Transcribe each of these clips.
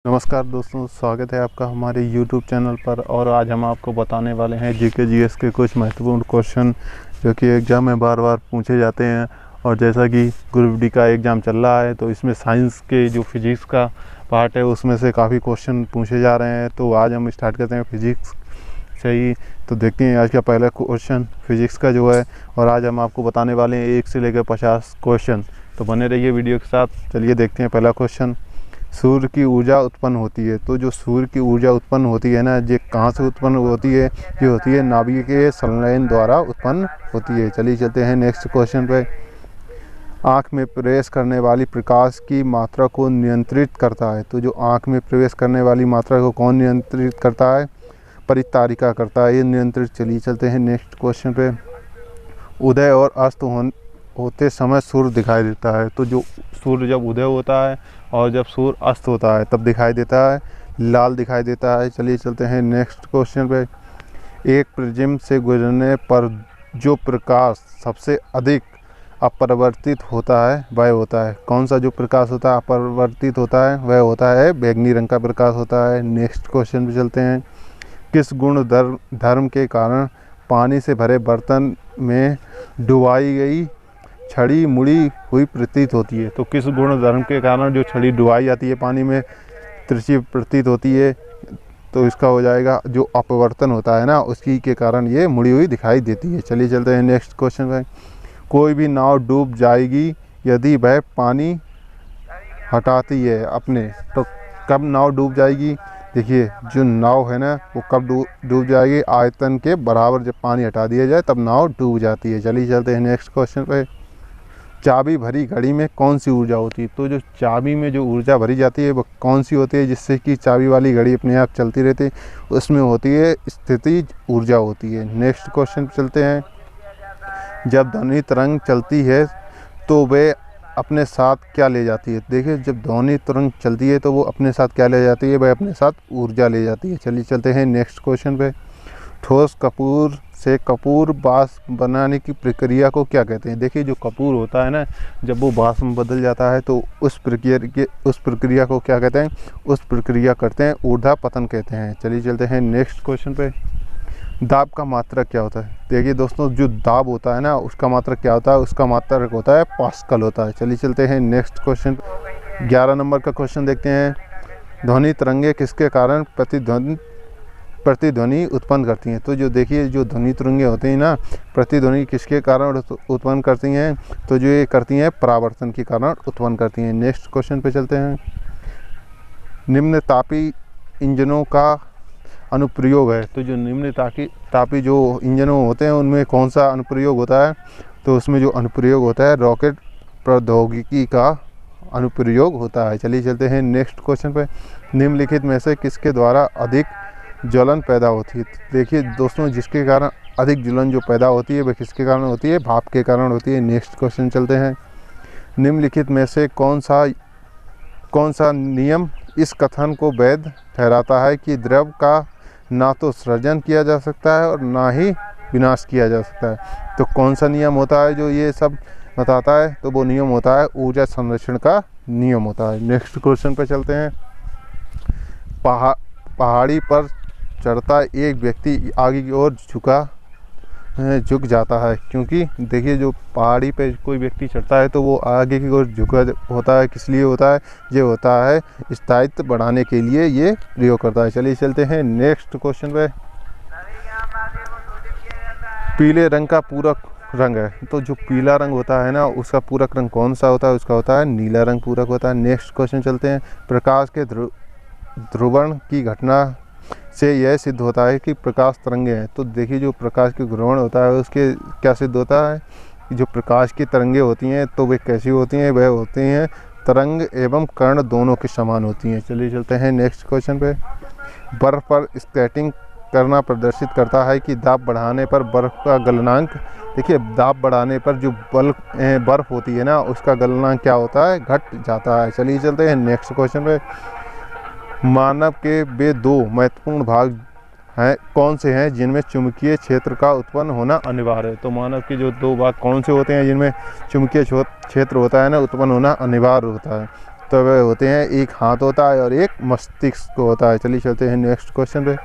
नमस्कार दोस्तों, स्वागत है आपका हमारे YouTube चैनल पर। और आज हम आपको बताने वाले हैं जीके जीएस के कुछ महत्वपूर्ण क्वेश्चन जो कि एग्ज़ाम में बार बार पूछे जाते हैं। और जैसा कि ग्रुप डी का एग्ज़ाम चल रहा है तो इसमें साइंस के जो फिजिक्स का पार्ट है उसमें से काफ़ी क्वेश्चन पूछे जा रहे हैं। तो आज हम स्टार्ट करते हैं फिजिक्स से ही। तो देखते हैं आज का पहला क्वेश्चन फिजिक्स का जो है, और आज हम आपको बताने वाले हैं 1 से लेकर 50 क्वेश्चन। तो बने रहिए वीडियो के साथ। चलिए देखते हैं पहला क्वेश्चन। सूर्य की ऊर्जा उत्पन्न होती है। तो जो सूर्य की ऊर्जा उत्पन्न होती है ना, ये कहाँ से उत्पन्न होती है? ये होती है नाभिकीय संलयन द्वारा उत्पन्न होती है। चलिए चलते हैं नेक्स्ट क्वेश्चन पे। आँख में प्रवेश करने वाली प्रकाश की मात्रा को नियंत्रित करता है। तो जो आँख में प्रवेश करने वाली मात्रा को कौन नियंत्रित करता है? परितारिका करता है ये नियंत्रित। चलिए चलते हैं नेक्स्ट क्वेश्चन पे। उदय और अस्त होते समय सूर्य दिखाई देता है। तो जो सूर्य जब उदय होता है और जब सूर्य अस्त होता है तब दिखाई देता है, लाल दिखाई देता है। चलिए चलते हैं नेक्स्ट क्वेश्चन पे। एक प्रिज्म से गुजरने पर जो प्रकाश सबसे अधिक अपरिवर्तित होता है वह होता है कौन सा? जो प्रकाश होता है अपरिवर्तित होता है वह होता है बैंगनी रंग का प्रकाश होता है। नेक्स्ट क्वेश्चन पे चलते हैं। किस गुण धर्म के कारण पानी से भरे बर्तन में डुबाई गई छड़ी मुड़ी हुई प्रतीत होती है? तो किस गुण धर्म के कारण जो छड़ी डुबाई जाती है पानी में तिरछी प्रतीत होती है? तो इसका हो जाएगा जो अपवर्तन होता है ना, उसकी के कारण ये मुड़ी हुई दिखाई देती है। चलिए चलते हैं नेक्स्ट क्वेश्चन पे। कोई भी नाव डूब जाएगी यदि वह पानी हटाती है अपने। तो कब नाव डूब जाएगी? देखिए जो नाव है ना वो कब डूब जाएगी? आयतन के बराबर जब पानी हटा दिया जाए तब नाव डूब जाती है। चलिए चलते हैं नेक्स्ट क्वेश्चन पे। चाबी भरी घड़ी में कौन सी ऊर्जा होती है? तो जो चाबी में जो ऊर्जा भरी जाती है वो कौन सी होती है जिससे कि चाबी वाली घड़ी अपने आप चलती रहती है? उसमें होती है स्थितिज ऊर्जा होती है। नेक्स्ट क्वेश्चन पे चलते हैं। जब ध्वनि तरंग चलती है तो वे अपने साथ क्या ले जाती है? देखिए जब ध्वनि तरंग चलती है तो वो अपने साथ क्या ले जाती है? वह अपने साथ ऊर्जा ले जाती है। चलिए चलते हैं नेक्स्ट क्वेश्चन पे। ठोस कपूर से कपूर बाष्प बनाने की प्रक्रिया को क्या कहते हैं? देखिए जो कपूर होता है ना, जब वो बाष्प में बदल जाता है तो उस प्रक्रिया को क्या कहते हैं? उस प्रक्रिया करते हैं ऊर्ध्वपतन कहते हैं। चलिए चलते हैं नेक्स्ट क्वेश्चन पे। दाब का मात्रक क्या होता है? देखिए दोस्तों जो दाब होता है ना उसका मात्रक क्या होता है? उसका मात्रक होता है पास्कल होता है। चलिए चलते हैं नेक्स्ट क्वेश्चन। 11 नंबर का क्वेश्चन देखते हैं। ध्वनि तरंगे किसके कारण प्रतिध्वनि उत्पन्न करती हैं? तो जो देखिए जो ध्वनि तरंगे होती हैं ना, प्रतिध्वनि किसके कारण उत्पन्न करती हैं? तो जो ये करती हैं परावर्तन के कारण उत्पन्न करती हैं। नेक्स्ट क्वेश्चन पे चलते हैं। निम्न तापी इंजनों का अनुप्रयोग है। तो जो निम्न तापी जो इंजनों होते हैं उनमें कौन सा अनुप्रयोग होता है? तो उसमें जो अनुप्रयोग होता है रॉकेट प्रौद्योगिकी का अनुप्रयोग होता है। चलिए चलते हैं नेक्स्ट क्वेश्चन पे। निम्नलिखित में से किसके द्वारा अधिक ज्वलन पैदा होती है? देखिए दोस्तों जिसके कारण अधिक ज्वलन जो पैदा होती है वह किसके कारण होती है? भाप के कारण होती है। नेक्स्ट क्वेश्चन चलते हैं। निम्नलिखित में से कौन सा नियम इस कथन को वैध ठहराता है कि द्रव का ना तो सृजन किया जा सकता है और ना ही विनाश किया जा सकता है? तो कौन सा नियम होता है जो ये सब बताता है? तो वो नियम होता है ऊर्जा संरक्षण का नियम होता है। नेक्स्ट क्वेश्चन पे चलते हैं। पहाड़ी पर चढ़ता एक व्यक्ति आगे की ओर झुक जाता है क्योंकि देखिए जो पहाड़ी पे कोई व्यक्ति चढ़ता है तो वो आगे की ओर झुका होता है। किस लिए होता है? ये होता है स्थायित्व बढ़ाने के लिए ये प्रयोग करता है। चलिए चलते हैं नेक्स्ट क्वेश्चन पे। पीले रंग का पूरक रंग है। तो जो पीला रंग होता है ना उसका पूरक रंग कौन सा होता है? उसका होता है नीला रंग पूरक होता है। नेक्स्ट क्वेश्चन चलते हैं। प्रकाश के ध्रुवण की घटना से यह सिद्ध होता है कि प्रकाश तरंगे हैं। तो देखिए जो प्रकाश के ध्रुवण होता है उसके क्या सिद्ध होता है कि जो प्रकाश की तरंगे होती हैं तो वे कैसी होती हैं? वह होती हैं तरंग एवं कर्ण दोनों के समान होती हैं। चलिए चलते हैं नेक्स्ट क्वेश्चन पे। बर्फ पर स्केटिंग करना प्रदर्शित करता है कि दाब बढ़ाने पर बर्फ का गलनांक। देखिए दाब बढ़ाने पर जो बर्फ होती है ना उसका गलनांक क्या होता है? घट जाता है। चलिए चलते हैं नेक्स्ट क्वेश्चन पे। मानव के वे 2 महत्वपूर्ण भाग हैं कौन से हैं जिनमें चुंबकीय क्षेत्र का उत्पन्न होना अनिवार्य है? तो मानव के जो 2 भाग कौन से होते हैं जिनमें चुंबकीय क्षेत्र होता है ना उत्पन्न होना अनिवार्य होता है? तो वे होते हैं, एक हाथ होता है और एक मस्तिष्क होता है। चलिए चलते हैं नेक्स्ट क्वेश्चन पे।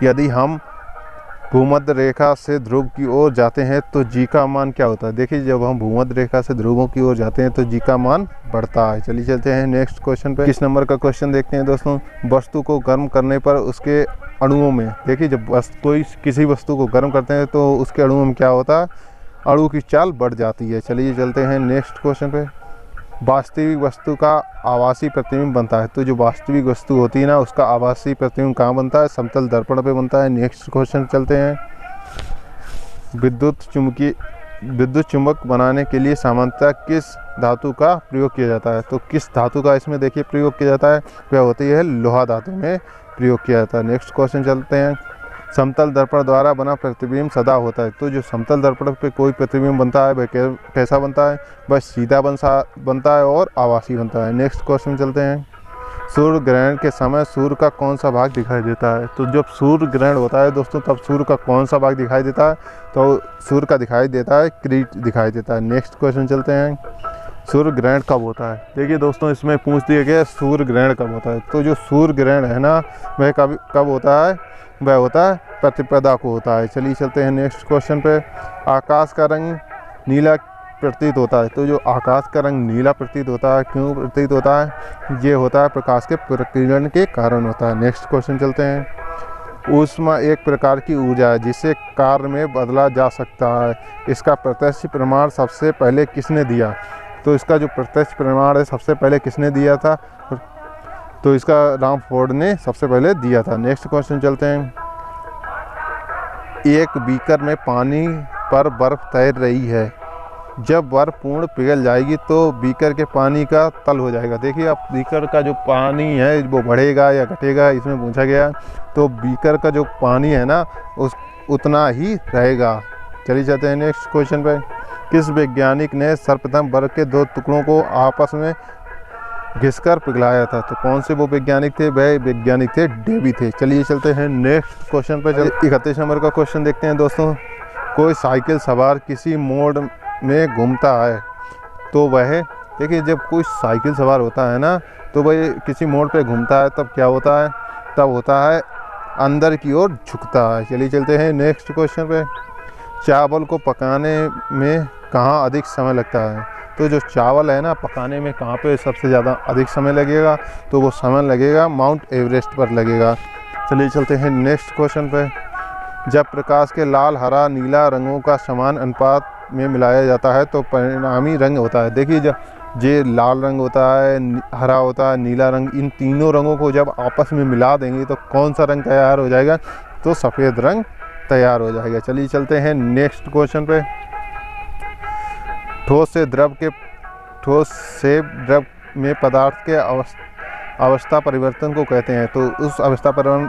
यदि हम भूमध्य रेखा से ध्रुव की ओर जाते हैं तो जी का मान क्या होता है? देखिए जब हम भूमध्य रेखा से ध्रुवों की ओर जाते हैं तो जी का मान बढ़ता है। चलिए चलते हैं नेक्स्ट क्वेश्चन पे। किस नंबर का क्वेश्चन देखते हैं दोस्तों। वस्तु को गर्म करने पर उसके अणुओं में, देखिए जब कोई किसी वस्तु को गर्म करते हैं तो उसके अणुओं में क्या होता है, अणु की चाल बढ़ जाती है। चलिए चलते हैं नेक्स्ट क्वेश्चन पे। वास्तविक वस्तु का आभासी प्रतिबिंब बनता है, तो जो वास्तविक वस्तु होती है ना उसका आभासी प्रतिबिंब कहाँ बनता है, समतल दर्पण पे बनता है। नेक्स्ट क्वेश्चन चलते हैं। विद्युत चुंबक बनाने के लिए सामान्यतः किस धातु का प्रयोग किया जाता है? तो किस धातु का इसमें देखिए प्रयोग किया जाता है, वह होती है लोहा धातु में प्रयोग किया जाता है। नेक्स्ट क्वेश्चन चलते हैं। समतल दर्पण द्वारा बना प्रतिबिंब सदा होता है, तो जो समतल दर्पण पे कोई प्रतिबिंब बनता है वह कैसा बनता है, वह सीधा बनता है और आभासी बनता है। नेक्स्ट क्वेश्चन चलते हैं। सूर्य ग्रहण के समय सूर्य का कौन सा भाग दिखाई देता है? तो जब सूर्य ग्रहण होता है दोस्तों तब सूर्य का कौन सा भाग दिखाई देता है, तो सूर्य का दिखाई देता है किरीट दिखाई देता है। नेक्स्ट क्वेश्चन चलते हैं। सूर्य ग्रहण कब होता है? देखिए दोस्तों इसमें पूछ दिया गया सूर्य ग्रहण कब होता है, तो जो सूर्य ग्रहण है ना वह कब होता है, वह होता है प्रतिपदा को होता है। चलिए चलते हैं नेक्स्ट क्वेश्चन पे। आकाश का रंग नीला प्रतीत होता है, तो जो आकाश का रंग नीला प्रतीत होता है क्यों प्रतीत होता है, ये होता है प्रकाश के प्रकीर्णन के कारण होता है। नेक्स्ट क्वेश्चन चलते हैं। ऊष्मा एक प्रकार की ऊर्जा है जिसे कार्य में बदला जा सकता है, इसका प्रत्यक्ष प्रमाण सबसे पहले किसने दिया? तो इसका जो प्रत्यक्ष प्रमाण है सबसे पहले किसने दिया था, तो इसका रामफोर्ड ने सबसे पहले दिया था। नेक्स्ट क्वेश्चन चलते हैं। एक बीकर में पानी पर बर्फ तैर रही है, जब बर्फ पूर्ण पिघल जाएगी तो बीकर के पानी का तल हो जाएगा। देखिए अब बीकर का जो पानी है वो बढ़ेगा या घटेगा, इसमें पूछा गया, तो बीकर का जो पानी है ना उतना ही रहेगा। चलिए जाते हैं नेक्स्ट क्वेश्चन पे। किस वैज्ञानिक ने सर्वप्रथम बर्फ के दो टुकड़ों को आपस में घिसकर पिघलाया था? तो कौन से वो वैज्ञानिक थे, वह वैज्ञानिक थे डेवी थे। चलिए चलते हैं नेक्स्ट क्वेश्चन पे। 31 नंबर का क्वेश्चन देखते हैं दोस्तों। कोई साइकिल सवार किसी मोड़ में घूमता है, तो वह, देखिए जब कोई साइकिल सवार होता है ना तो वह किसी मोड़ पे घूमता है तब क्या होता है, तब होता है अंदर की ओर झुकता है। चलिए चलते हैं नेक्स्ट क्वेश्चन पे। चावल को पकाने में कहाँ अधिक समय लगता है? तो जो चावल है ना पकाने में कहाँ पे सबसे ज़्यादा अधिक समय लगेगा, तो वो समय लगेगा माउंट एवरेस्ट पर लगेगा। चलिए चलते हैं नेक्स्ट क्वेश्चन पे। जब प्रकाश के लाल हरा नीला रंगों का समान अनुपात में मिलाया जाता है तो परिणामी रंग होता है। देखिए जब ये लाल रंग होता है, हरा होता है, नीला रंग, इन तीनों रंगों को जब आपस में मिला देंगे तो कौन सा रंग तैयार हो जाएगा, तो सफ़ेद रंग तैयार हो जाएगा। चलिए चलते हैं नेक्स्ट क्वेश्चन पे। ठोस से द्रव में पदार्थ के अवस्था परिवर्तन को कहते हैं, तो उस अवस्था परिवर्तन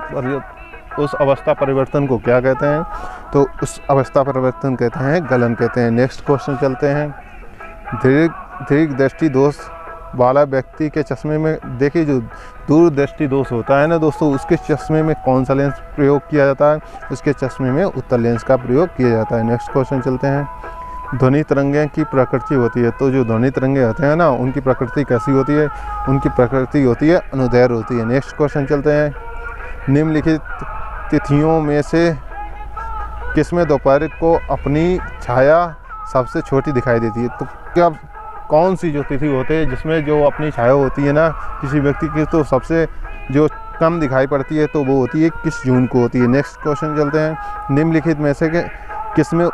को क्या कहते हैं, तो उस अवस्था परिवर्तन कहते हैं गलन कहते हैं। नेक्स्ट क्वेश्चन चलते हैं। दीर्घ दृष्टि दोष वाला व्यक्ति के चश्मे में, देखिए जो दूर दृष्टि दोष होता है ना दोस्तों, उसके चश्मे में कौन सा लेंस प्रयोग किया जाता है, उसके चश्मे में उत्तल लेंस का प्रयोग किया जाता है। नेक्स्ट क्वेश्चन चलते हैं। ध्वनि तरंगें की प्रकृति होती है, तो जो ध्वनि तरंगे होते हैं ना उनकी प्रकृति कैसी होती है, उनकी प्रकृति होती है अनुदैर्घ्य होती है। नेक्स्ट क्वेश्चन चलते हैं। निम्नलिखित तिथियों में से किसमें दोपहर को अपनी छाया सबसे छोटी दिखाई देती है? तो क्या कौन सी जो तिथि होती है जिसमें जो अपनी छाया होती है ना किसी व्यक्ति की, तो सबसे जो कम दिखाई पड़ती है तो वो होती है किस जून को होती है। नेक्स्ट क्वेश्चन चलते हैं। निम्नलिखित में से किसमें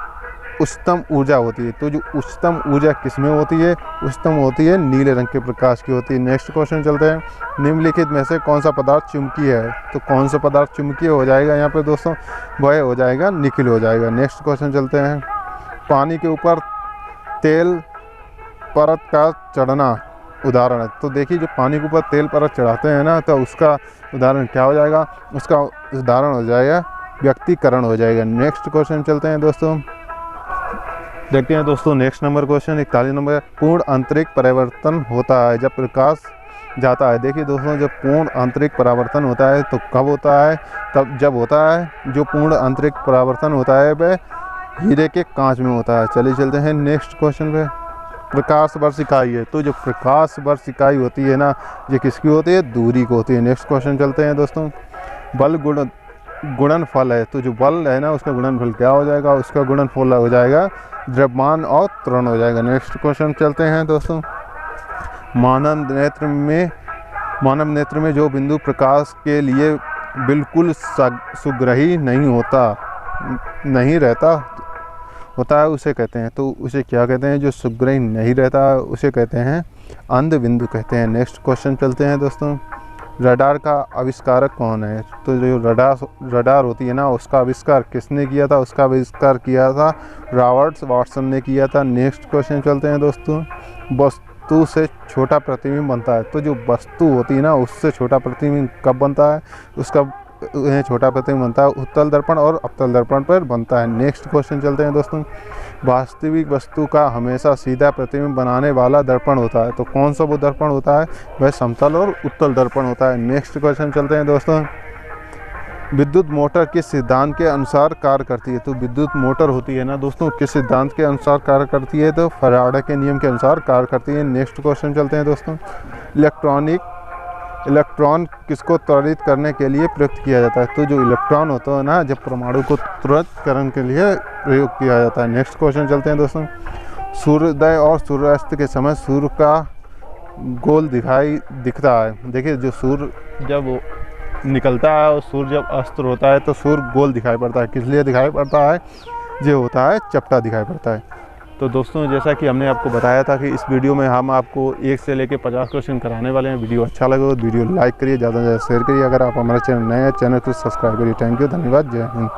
उच्चतम ऊर्जा होती है? तो जो उच्चतम ऊर्जा किसमें होती है, उच्चतम होती है नीले रंग के प्रकाश की होती है। नेक्स्ट क्वेश्चन चलते हैं। निम्नलिखित में से कौन सा पदार्थ चुंबकीय है? तो कौन सा पदार्थ चुंबकीय हो जाएगा यहाँ पे दोस्तों, वह हो जाएगा निकिल हो जाएगा। नेक्स्ट क्वेश्चन चलते हैं। पानी के ऊपर तेल परत का चढ़ना उदाहरण है, तो देखिए जो पानी के ऊपर तेल परत चढ़ाते हैं ना तो उसका उदाहरण क्या हो जाएगा, उसका उदाहरण हो जाएगा व्यक्तिकरण हो जाएगा। नेक्स्ट क्वेश्चन चलते हैं दोस्तों, देखते हैं दोस्तों नेक्स्ट नंबर क्वेश्चन 41 नंबर। पूर्ण आंतरिक परिवर्तन होता है जब प्रकाश जाता है। देखिए दोस्तों जब पूर्ण आंतरिक परावर्तन होता है तो कब होता है, तब जब होता है जो पूर्ण आंतरिक परावर्तन होता है वह हीरे के कांच में होता है। चलिए चलते हैं नेक्स्ट क्वेश्चन पे। प्रकाश वर्ष इकाई है। तो जो प्रकाश वर्ष इकाई होती है ना, ये किसकी होती है? दूरी को होती है। नेक्स्ट क्वेश्चन चलते हैं दोस्तों। बल गुणनफल है, तो जो बल है ना उसका गुणनफल क्या हो जाएगा? उसका गुणनफल हो जाएगा द्रव्यमान और त्वरण हो जाएगा। नेक्स्ट क्वेश्चन चलते हैं दोस्तों। मानव नेत्र में जो बिंदु प्रकाश के लिए बिल्कुल सुग्राही नहीं रहता होता है उसे कहते हैं। तो उसे क्या कहते हैं? जो सुग्राही नहीं रहता उसे कहते हैं अंध बिंदु कहते हैं। नेक्स्ट क्वेश्चन चलते हैं दोस्तों। रडार का आविष्कारक कौन है? तो जो रडार होती है ना उसका आविष्कार किसने किया था? उसका आविष्कार किया था रॉबर्ट वाटसन ने किया था। नेक्स्ट क्वेश्चन चलते हैं दोस्तों। वस्तु से छोटा प्रतिबिंब बनता है, तो जो वस्तु होती है ना उससे छोटा प्रतिबिंब कब बनता है? उसका छोटा प्रतिबिंब बनता है उत्तल दर्पण और अवतल दर्पण पर बनता है। नेक्स्ट क्वेश्चन चलते हैं दोस्तों। वास्तविक वस्तु का हमेशा सीधा प्रतिबिंब बनाने वाला दर्पण होता है, तो कौन सा वो दर्पण होता है? वह समतल और उत्तल दर्पण होता है। नेक्स्ट क्वेश्चन चलते हैं दोस्तों। विद्युत मोटर किस सिद्धांत के अनुसार कार्य करती है? तो विद्युत मोटर होती है ना दोस्तों किस सिद्धांत के अनुसार कार्य करती है? तो फैराडे के नियम के अनुसार कार्य करती है। नेक्स्ट क्वेश्चन चलते हैं दोस्तों। इलेक्ट्रॉन किसको त्वरित करने के लिए प्रयुक्त किया जाता है? तो जो इलेक्ट्रॉन होता है ना जब परमाणु को त्वरित करने के लिए प्रयोग किया जाता है। नेक्स्ट क्वेश्चन चलते हैं दोस्तों। सूर्योदय और सूर्यास्त के समय सूर्य का गोल दिखता है। देखिए जो सूर्य जब निकलता है और सूर्य जब अस्त होता है तो सूर्य गोल दिखाई पड़ता है। किस लिए दिखाई पड़ता है? ये होता है चपटा दिखाई पड़ता है। तो दोस्तों जैसा कि हमने आपको बताया था कि इस वीडियो में हम आपको 1 से लेकर 50 क्वेश्चन कराने वाले हैं। वीडियो अच्छा लगे तो वीडियो लाइक करिए, ज़्यादा से ज़्यादा शेयर करिए। अगर आप हमारे चैनल नए हैं चैनल को सब्सक्राइब करिए। थैंक यू, धन्यवाद, जय हिंद।